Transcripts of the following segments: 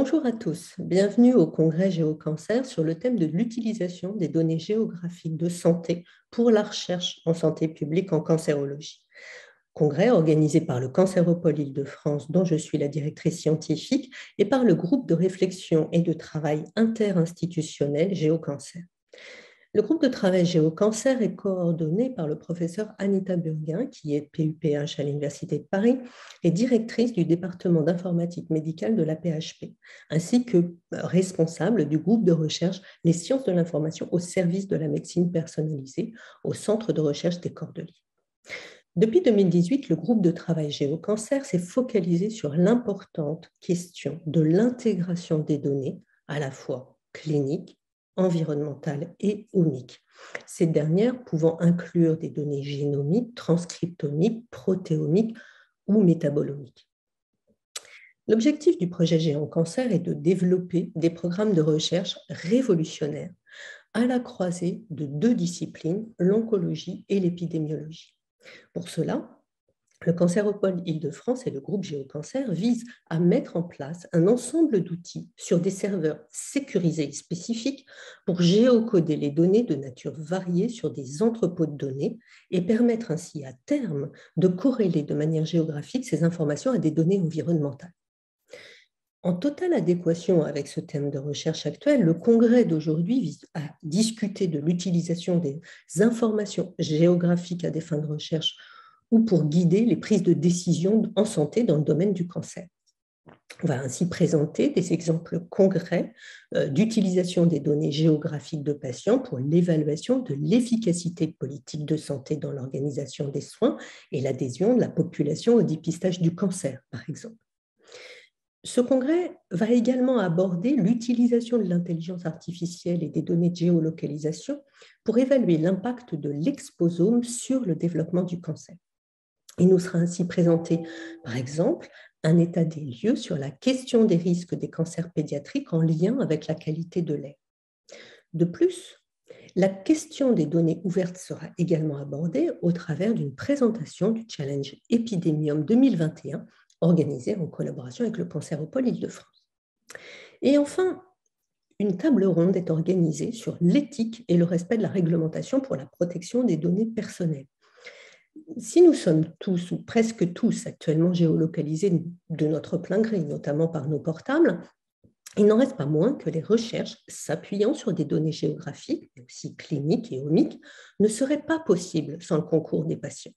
Bonjour à tous, bienvenue au congrès Géocancer sur le thème de l'utilisation des données géographiques de santé pour la recherche en santé publique en cancérologie. Congrès organisé par le Cancéropole Île-de-France, dont je suis la directrice scientifique, et par le groupe de réflexion et de travail interinstitutionnel Géocancer. Le groupe de travail Géocancer est coordonné par le professeur Anita Burguin, qui est PUPH à l'Université de Paris et directrice du département d'informatique médicale de la PHP, ainsi que responsable du groupe de recherche Les sciences de l'information au service de la médecine personnalisée au Centre de recherche des Cordeliers. Depuis 2018, le groupe de travail Géocancer s'est focalisé sur l'importante question de l'intégration des données, à la fois cliniques, environnementales et omiques. Ces dernières pouvant inclure des données génomiques, transcriptomiques, protéomiques ou métabolomiques. L'objectif du projet Géocancer est de développer des programmes de recherche révolutionnaires à la croisée de deux disciplines, l'oncologie et l'épidémiologie. Pour cela, le Cancéropole Île-de-France et le groupe Géocancer visent à mettre en place un ensemble d'outils sur des serveurs sécurisés et spécifiques pour géocoder les données de nature variée sur des entrepôts de données et permettre ainsi à terme de corréler de manière géographique ces informations à des données environnementales. En totale adéquation avec ce thème de recherche actuel, le congrès d'aujourd'hui vise à discuter de l'utilisation des informations géographiques à des fins de recherche ou pour guider les prises de décision en santé dans le domaine du cancer. On va ainsi présenter des exemples concrets d'utilisation des données géographiques de patients pour l'évaluation de l'efficacité de politiques de santé dans l'organisation des soins et l'adhésion de la population au dépistage du cancer, par exemple. Ce congrès va également aborder l'utilisation de l'intelligence artificielle et des données de géolocalisation pour évaluer l'impact de l'exposome sur le développement du cancer. Il nous sera ainsi présenté, par exemple, un état des lieux sur la question des risques des cancers pédiatriques en lien avec la qualité de l'air. De plus, la question des données ouvertes sera également abordée au travers d'une présentation du Challenge Epidemium 2021 organisé en collaboration avec le Cancéropole Île-de-France. Et enfin, une table ronde est organisée sur l'éthique et le respect de la réglementation pour la protection des données personnelles. Si nous sommes tous ou presque tous actuellement géolocalisés de notre plein gré, notamment par nos portables, il n'en reste pas moins que les recherches s'appuyant sur des données géographiques, mais aussi cliniques et omiques, ne seraient pas possibles sans le concours des patients.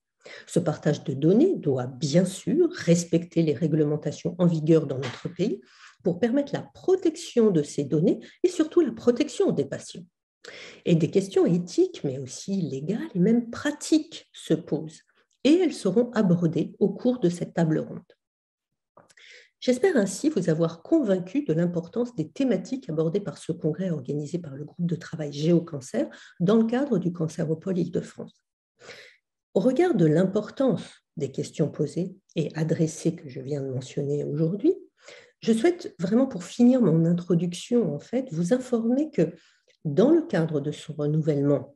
Ce partage de données doit bien sûr respecter les réglementations en vigueur dans notre pays pour permettre la protection de ces données et surtout la protection des patients. Et des questions éthiques, mais aussi légales et même pratiques se posent, et elles seront abordées au cours de cette table ronde. J'espère ainsi vous avoir convaincu de l'importance des thématiques abordées par ce congrès organisé par le groupe de travail Géocancer dans le cadre du Cancéropole Île-de-France. Au regard de l'importance des questions posées et adressées que je viens de mentionner aujourd'hui, je souhaite vraiment, pour finir mon introduction, vous informer que dans le cadre de son renouvellement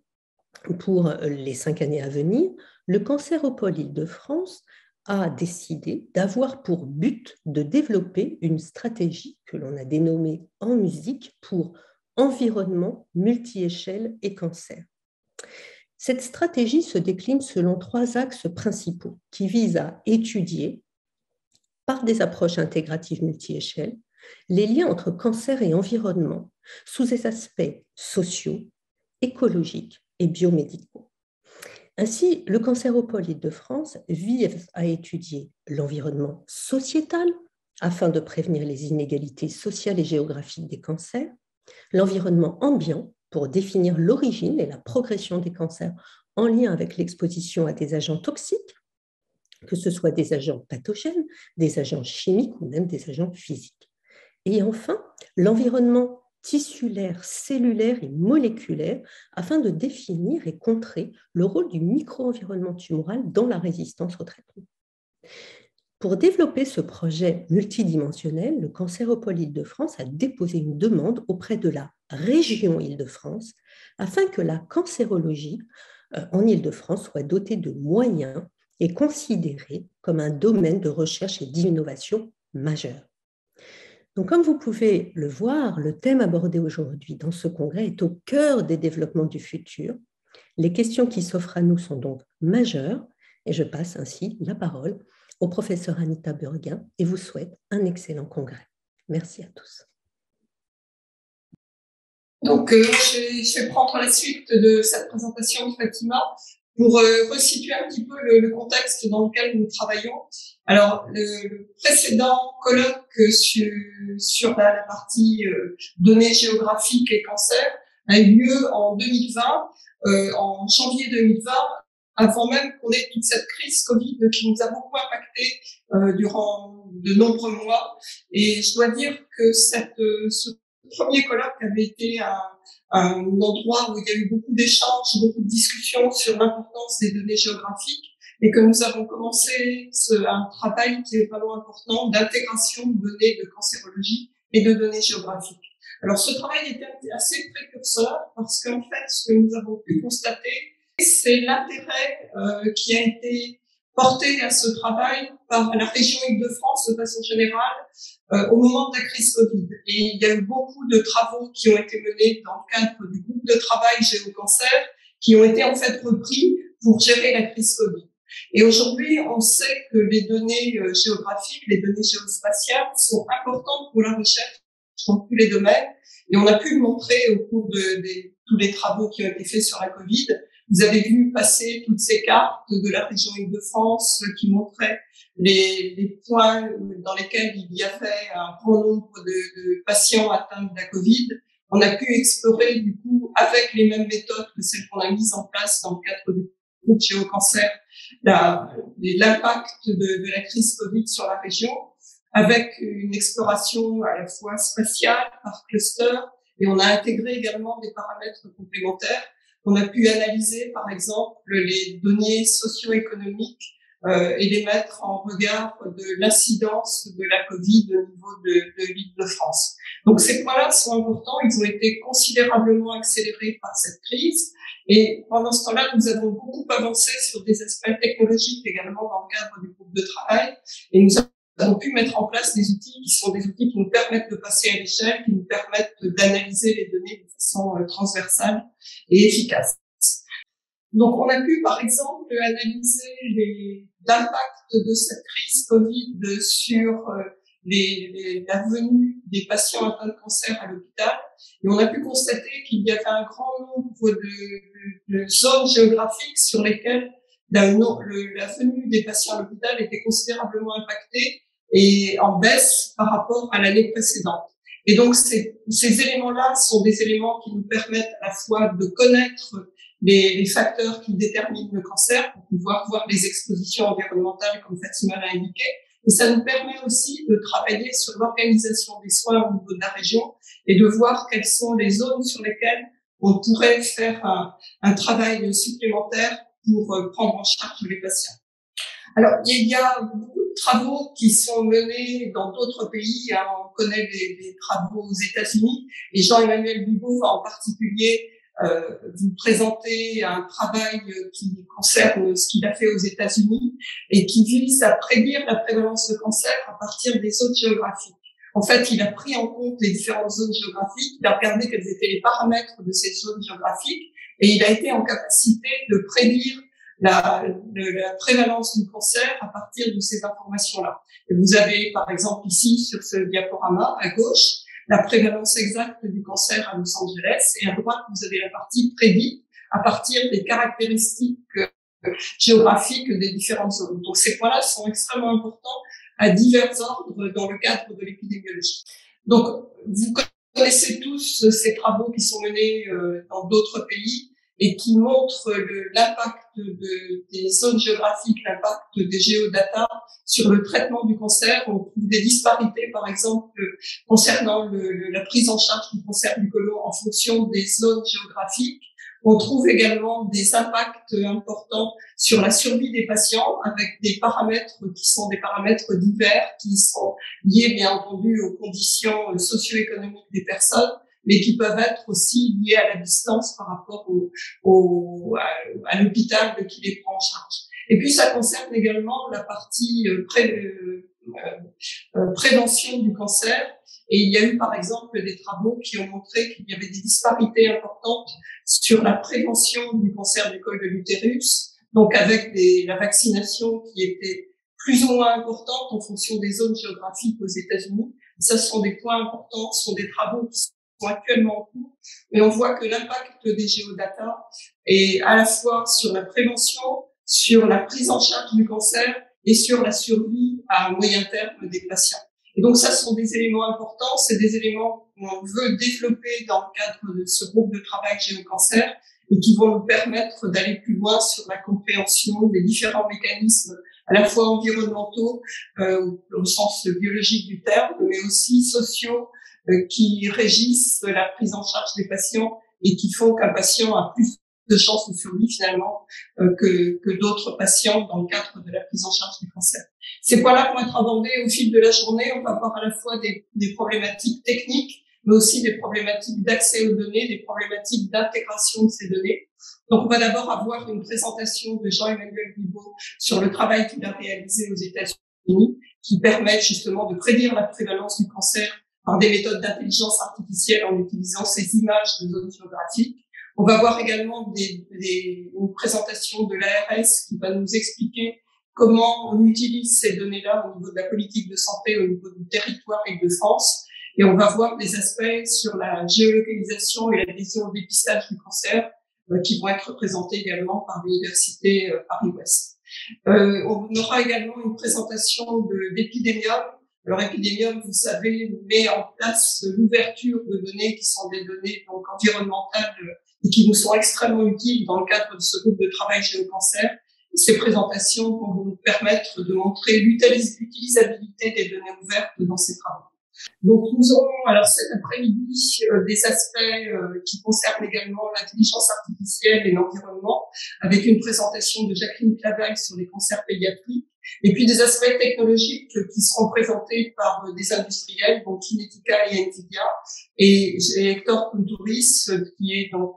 pour les 5 années à venir, le Cancéropole Île-de-France a décidé d'avoir pour but de développer une stratégie que l'on a dénommée En musique pour environnement, multi-échelle et cancer. Cette stratégie se décline selon 3 axes principaux qui visent à étudier, par des approches intégratives multi-échelles, les liens entre cancer et environnement sous des aspects sociaux, écologiques et biomédicaux. Ainsi, le Cancéropole Île-de-France vise à étudier l'environnement sociétal afin de prévenir les inégalités sociales et géographiques des cancers, l'environnement ambiant pour définir l'origine et la progression des cancers en lien avec l'exposition à des agents toxiques, que ce soit des agents pathogènes, des agents chimiques ou même des agents physiques. Et enfin, l'environnement tissulaire, cellulaire et moléculaire afin de définir et contrer le rôle du micro-environnement tumoral dans la résistance au traitement. Pour développer ce projet multidimensionnel, le Cancéropole Île-de-France a déposé une demande auprès de la région Île-de-France afin que la cancérologie en Île-de-France soit dotée de moyens et considérée comme un domaine de recherche et d'innovation majeur. Donc, comme vous pouvez le voir, le thème abordé aujourd'hui dans ce congrès est au cœur des développements du futur. Les questions qui s'offrent à nous sont donc majeures et je passe ainsi la parole au professeur Anita Burguin et vous souhaite un excellent congrès. Merci à tous. Donc, je vais prendre la suite de cette présentation de Fatima pour resituer un petit peu le contexte dans lequel nous travaillons. Alors, le précédent colloque sur la partie données géographiques et cancer a eu lieu en 2020, en janvier 2020, avant même qu'on ait toute cette crise Covid qui nous a beaucoup impacté durant de nombreux mois. Et je dois dire que ce premier colloque avait été un endroit où il y a eu beaucoup d'échanges, beaucoup de discussions sur l'importance des données géographiques et que nous avons commencé un travail qui est vraiment important d'intégration de données de cancérologie et de données géographiques. Alors ce travail était assez précurseur parce qu'en fait, ce que nous avons pu constater, c'est l'intérêt qui a été porté à ce travail par la région Île-de-France de façon générale au moment de la crise Covid. Et il y a eu beaucoup de travaux qui ont été menés dans le cadre du groupe de travail Géocancer qui ont été en fait repris pour gérer la crise Covid. Et aujourd'hui, on sait que les données géographiques, les données géospatiales sont importantes pour la recherche dans tous les domaines. Et on a pu le montrer au cours de tous les travaux qui ont été faits sur la Covid. Vous avez vu passer toutes ces cartes de la région Île-de-France qui montraient les points dans lesquels il y avait un grand nombre de patients atteints de la Covid. On a pu explorer, du coup, avec les mêmes méthodes que celles qu'on a mises en place dans le cadre du groupe Géocancer, l'impact de la crise Covid sur la région, avec une exploration à la fois spatiale, par cluster, et on a intégré également des paramètres complémentaires. On a pu analyser, par exemple, les données socio-économiques et les mettre en regard de l'incidence de la Covid au niveau de l'Île-de-France. Donc ces points-là sont importants, ils ont été considérablement accélérés par cette crise. Et pendant ce temps-là, nous avons beaucoup avancé sur des aspects technologiques également dans le cadre du groupe de travail. Et nous avons pu mettre en place des outils qui sont des outils qui nous permettent de passer à l'échelle, qui nous permettent d'analyser les données de façon transversale et efficace. Donc, on a pu, par exemple, analyser l'impact de cette crise Covid sur la venue des patients atteints de cancer à l'hôpital. Et on a pu constater qu'il y avait un grand nombre de zones géographiques sur lesquelles la venue des patients à l'hôpital était considérablement impactée et en baisse par rapport à l'année précédente. Et donc, ces éléments-là sont des éléments qui nous permettent à la fois de connaître les facteurs qui déterminent le cancer pour pouvoir voir les expositions environnementales comme Fatima l'a indiqué. Et ça nous permet aussi de travailler sur l'organisation des soins au niveau de la région et de voir quelles sont les zones sur lesquelles on pourrait faire un travail supplémentaire pour prendre en charge les patients. Alors, il y a beaucoup de travaux qui sont menés dans d'autres pays. On connaît les travaux aux États-Unis et Jean-Emmanuel Bigot va en particulier vous présenter un travail qui concerne ce qu'il a fait aux États-Unis et qui vise à prédire la prévalence de cancer à partir des zones géographiques. En fait, il a pris en compte les différentes zones géographiques, il a regardé quels étaient les paramètres de ces zones géographiques et il a été en capacité de prédire la prévalence du cancer à partir de ces informations-là. Et vous avez, par exemple, ici, sur ce diaporama, à gauche, la prévalence exacte du cancer à Los Angeles, et à droite, vous avez la partie prédite à partir des caractéristiques géographiques des différentes zones. Donc, ces points-là sont extrêmement importants à divers ordres dans le cadre de l'épidémiologie. Donc, vous connaissez tous ces travaux qui sont menés dans d'autres pays et qui montrent l'impact des zones géographiques, l'impact des géodata sur le traitement du cancer. On trouve des disparités, par exemple, concernant la prise en charge du cancer du côlon en fonction des zones géographiques. On trouve également des impacts importants sur la survie des patients avec des paramètres qui sont des paramètres divers, qui sont liés, bien entendu, aux conditions socio-économiques des personnes, mais qui peuvent être aussi liés à la distance par rapport à l'hôpital qui les prend en charge. Et puis, ça concerne également la partie prévention du cancer. Et il y a eu, par exemple, des travaux qui ont montré qu'il y avait des disparités importantes sur la prévention du cancer du col de l'utérus, donc avec la vaccination qui était plus ou moins importante en fonction des zones géographiques aux États-Unis. Ça, ce sont des points importants, ce sont des travaux qui sont actuellement en cours, et on voit que l'impact des géodata est à la fois sur la prévention, sur la prise en charge du cancer et sur la survie à moyen terme des patients. Et donc ça, ce sont des éléments importants, c'est des éléments qu'on veut développer dans le cadre de ce groupe de travail géocancer et qui vont nous permettre d'aller plus loin sur la compréhension des différents mécanismes à la fois environnementaux, au sens biologique du terme, mais aussi sociaux, qui régissent la prise en charge des patients et qui font qu'un patient a plus de chances de survie finalement que d'autres patients dans le cadre de la prise en charge du cancer. Ces points-là vont être abordés au fil de la journée. On va voir à la fois des problématiques techniques, mais aussi des problématiques d'accès aux données, des problématiques d'intégration de ces données. Donc, on va d'abord avoir une présentation de Jean-Emmanuel Guibaud sur le travail qu'il a réalisé aux États-Unis, qui permet justement de prédire la prévalence du cancer par des méthodes d'intelligence artificielle en utilisant ces images de zones géographiques. On va voir également une présentation de l'ARS qui va nous expliquer comment on utilise ces données-là au niveau de la politique de santé, au niveau du territoire Île-de-France. Et on va voir des aspects sur la géolocalisation et la vision au dépistage du cancer qui vont être présentés également par l'Université Paris-Ouest. On aura également une présentation d'Epidemium. Alors, Epidemium, vous savez, met en place l'ouverture de données qui sont des données donc environnementales et qui nous sont extrêmement utiles dans le cadre de ce groupe de travail géocancer. Ces présentations vont nous permettre de montrer l'utilisabilité des données ouvertes dans ces travaux. Donc, nous aurons alors cet après-midi des aspects qui concernent également l'intelligence artificielle et l'environnement, avec une présentation de Jacqueline Clavel sur les cancers pédiatriques, et puis des aspects technologiques qui seront présentés par des industriels, donc Kinetica et Nvidia, et j'ai Hector Kontouris, qui est donc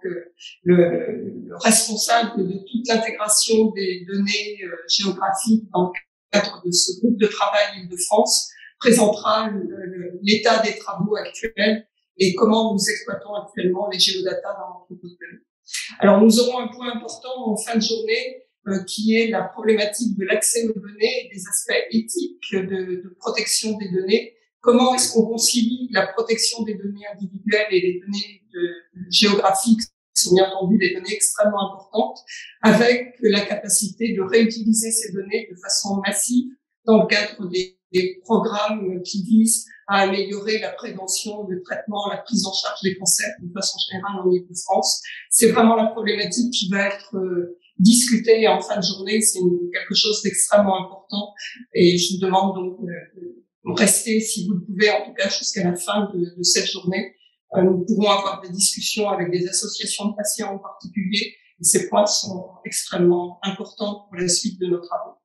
le responsable de toute l'intégration des données géographiques dans le cadre de ce groupe de travail Île-de-France, présentera l'état des travaux actuels et comment nous exploitons actuellement les géodatas dans notre portefeuille. Alors, nous aurons un point important en fin de journée qui est la problématique de l'accès aux données et des aspects éthiques de protection des données. Comment est-ce qu'on concilie la protection des données individuelles et les données géographiques, qui sont bien entendu des données extrêmement importantes, avec la capacité de réutiliser ces données de façon massive dans le cadre des programmes qui visent à améliorer la prévention, le traitement, la prise en charge des cancers de façon générale en Île-de-France. C'est vraiment la problématique qui va être discutée en fin de journée. C'est quelque chose d'extrêmement important et je vous demande donc de rester, si vous le pouvez, en tout cas jusqu'à la fin de cette journée. Nous pourrons avoir des discussions avec des associations de patients en particulier et ces points sont extrêmement importants pour la suite de nos travaux.